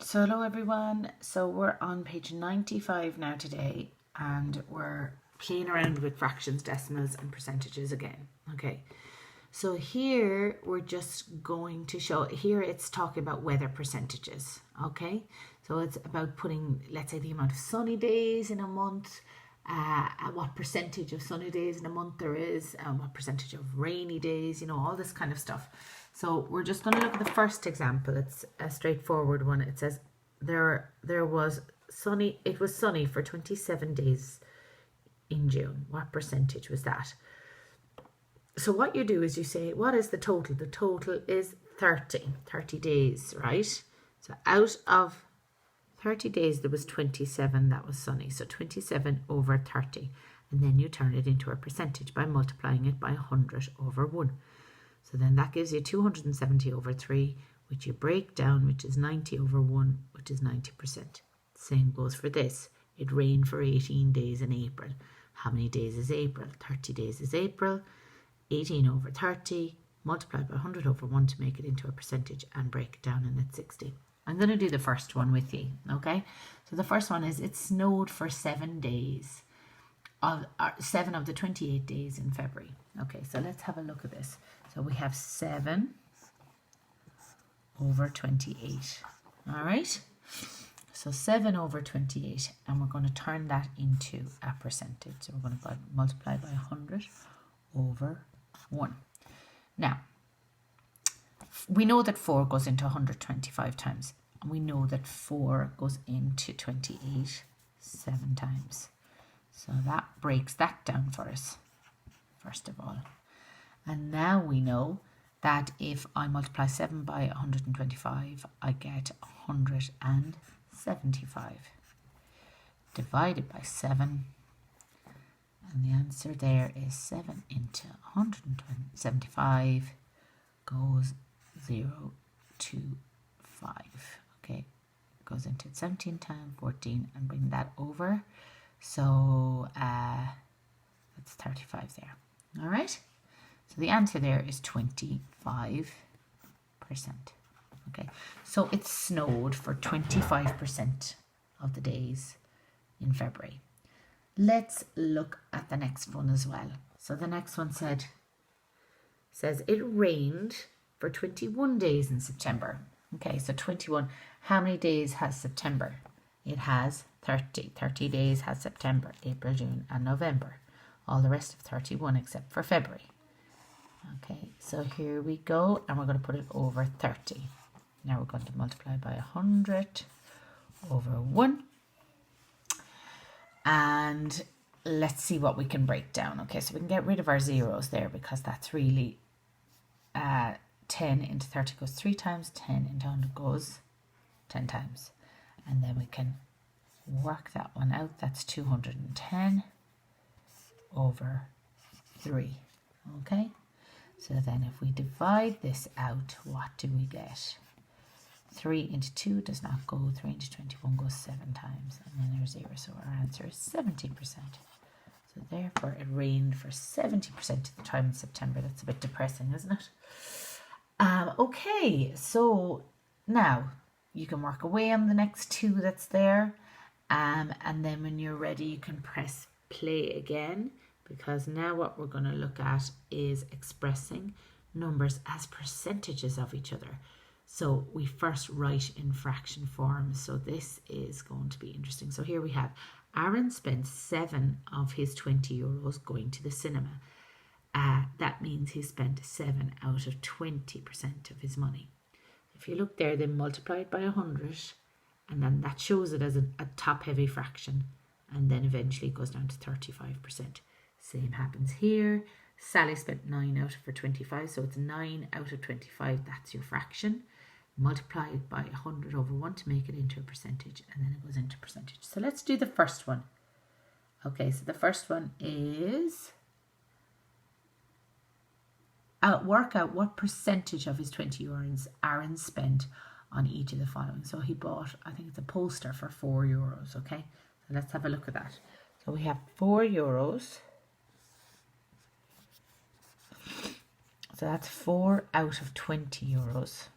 So hello everyone, so we're on page 95 now today, and we're playing around with fractions, decimals and percentages again. Okay, so here we're just going to show, here it's talking about weather percentages. Okay, so it's about putting, let's say, the amount of sunny days in a month, what percentage of sunny days in a month there is, and what percentage of rainy days, you know, all this kind of stuff. So we're just going to look at the first example. It's a straightforward one. It says it was sunny for 27 days in June. What percentage was that? So what you do is you say, what is the total? The total is 30 days, right? So out of 30 days, there was 27 that was sunny. So 27 over 30. And then you turn it into a percentage by multiplying it by 100 over 1. So then that gives you 270 over 3, which you break down, which is 90 over 1, which is 90%. Same goes for this. It rained for 18 days in April. How many days is April? 30 days is April. 18 over 30, multiplied by 100 over 1 to make it into a percentage and break it down, and it's 60. I'm going to do the first one with you, okay? So the first one is it snowed for 7 days, 7 of the 28 days in February. Okay, so let's have a look at this. So we have 7 over 28, all right? So 7 over 28, and we're going to turn that into a percentage. So we're going to multiply by 100 over 1. Now, we know that 4 goes into 125 times, and we know that 4 goes into 28 7 times. So that breaks that down for us, first of all. And now we know that if I multiply 7 by 125, I get 175 divided by 7. And the answer there is 7 into 175 goes 0 to 5. Okay, goes into 17 times 14 and bring that over. So that's 35 there. All right. So the answer there is 25%. Okay, so it snowed for 25% of the days in February. Let's look at the next one as well. So the next one says it rained for 21 days in September. Okay, so 21. How many days has September? It has 30. 30 days has September, April, June, and November. All the rest of 31 except for February. Okay, so here we go, and we're going to put it over 30. Now we're going to multiply by 100 over 1. And let's see what we can break down. Okay, so we can get rid of our zeros there, because that's really 10 into 30 goes 3 times, 10 into 100 goes 10 times. And then we can work that one out. That's 210 over 3. Okay, so then if we divide this out, what do we get? 3 into 2 does not go. 3 into 21 goes 7 times. And then there's 0. So our answer is 70%. So therefore it rained for 70% of the time in September. That's a bit depressing, isn't it? Okay, so now you can work away on the next 2 that's there. And then when you're ready, you can press play again, because now what we're going to look at is expressing numbers as percentages of each other. So we first write in fraction form. So this is going to be interesting. So here we have Aaron spent 7 of his 20 euros going to the cinema. That means he spent 7 out of 20% of his money. If you look there, then multiply it by 100, and then that shows it as a top-heavy fraction, and then eventually it goes down to 35%. Same happens here. Sally spent 9 out of her 25, so it's 9 out of 25. That's your fraction. Multiply it by 100 over 1 to make it into a percentage, and then it goes into percentage. So let's do the first one. Okay, so the first one is work out what percentage of his 20 euros Aaron spent on each of the following. So he bought, I think it's a poster for 4 euros. Okay, so let's have a look at that. So we have 4 euros. So that's 4 out of 20 euros.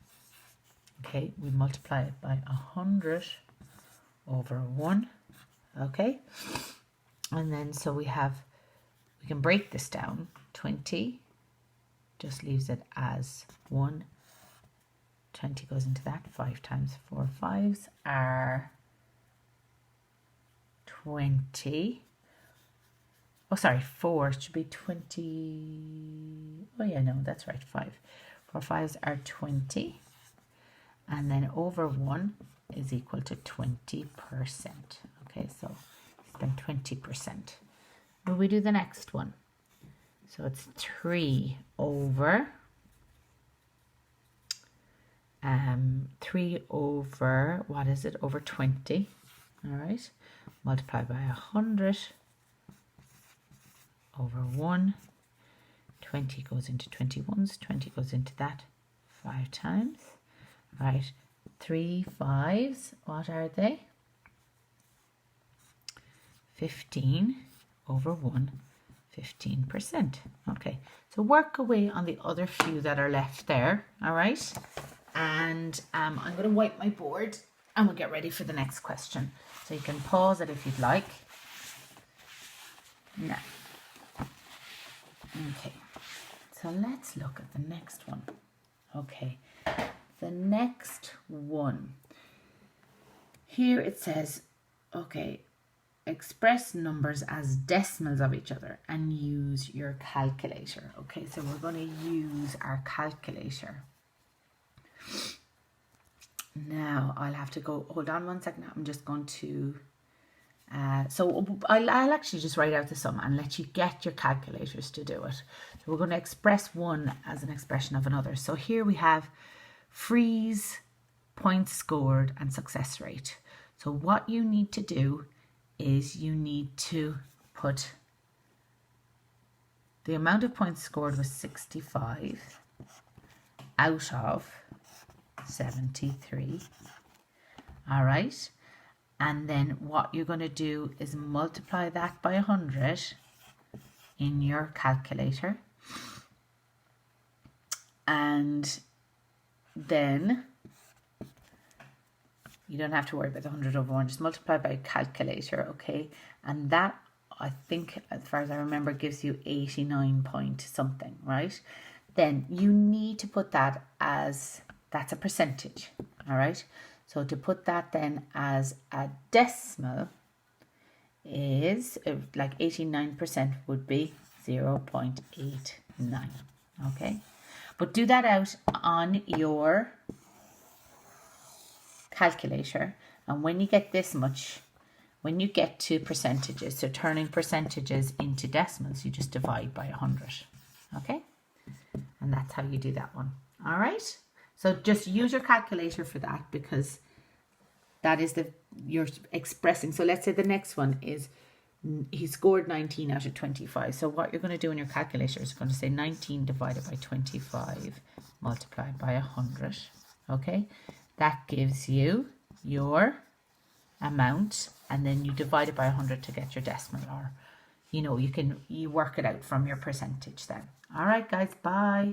Okay, we multiply it by 100 over 1. Okay, and then so we can break this down. 20 just leaves it as 1. 20 goes into that. 5 times 4 5s are 20. Oh, sorry, 4 should be 20. Oh, yeah, no, that's right, 5. 4 5s are 20. And then over 1 is equal to 20%. Okay, so spend 20%. Will we do the next one? So it's 3 over 3 over, what is it, over 20. All right, multiply by 100 over 1. 20 goes into 21s, 20 goes into that 5 times. Right, 3 5s, what are they? 15 over 1, 15%. Okay, so work away on the other few that are left there, all right? And I'm going to wipe my board and we'll get ready for the next question. So you can pause it if you'd like. Now, okay, so let's look at the next one. Okay, the next one. Here it says, okay, express numbers as decimals of each other and use your calculator. Okay, so we're going to use our calculator. Now I'll have to go, hold on one second. I'm just going to, so I'll actually just write out the sum and let you get your calculators to do it. So we're going to express one as an expression of another. So here we have freeze, points scored, and success rate. So what you need to do is you need to put the amount of points scored was 65 out of 73. All right, and then what you're going to do is multiply that by 100 in your calculator, and then you don't have to worry about the 100 over 1, just multiply by calculator, okay? And that, I think, as far as I remember, gives you 89 point something, right? Then you need to put that as, that's a percentage, all right? So to put that then as a decimal is, like 89% would be 0.89, okay? But do that out on your calculator, and when you get this much, when you get to percentages, so turning percentages into decimals, you just divide by 100, okay? And that's how you do that one. All right, so just use your calculator for that, because that is you're expressing. So let's say the next one is he scored 19 out of 25. So what you're going to do in your calculator is going to say 19 divided by 25 multiplied by 100, okay? That gives you your amount, and then you divide it by 100 to get your decimal, or you work it out from your percentage then. All right, guys, bye.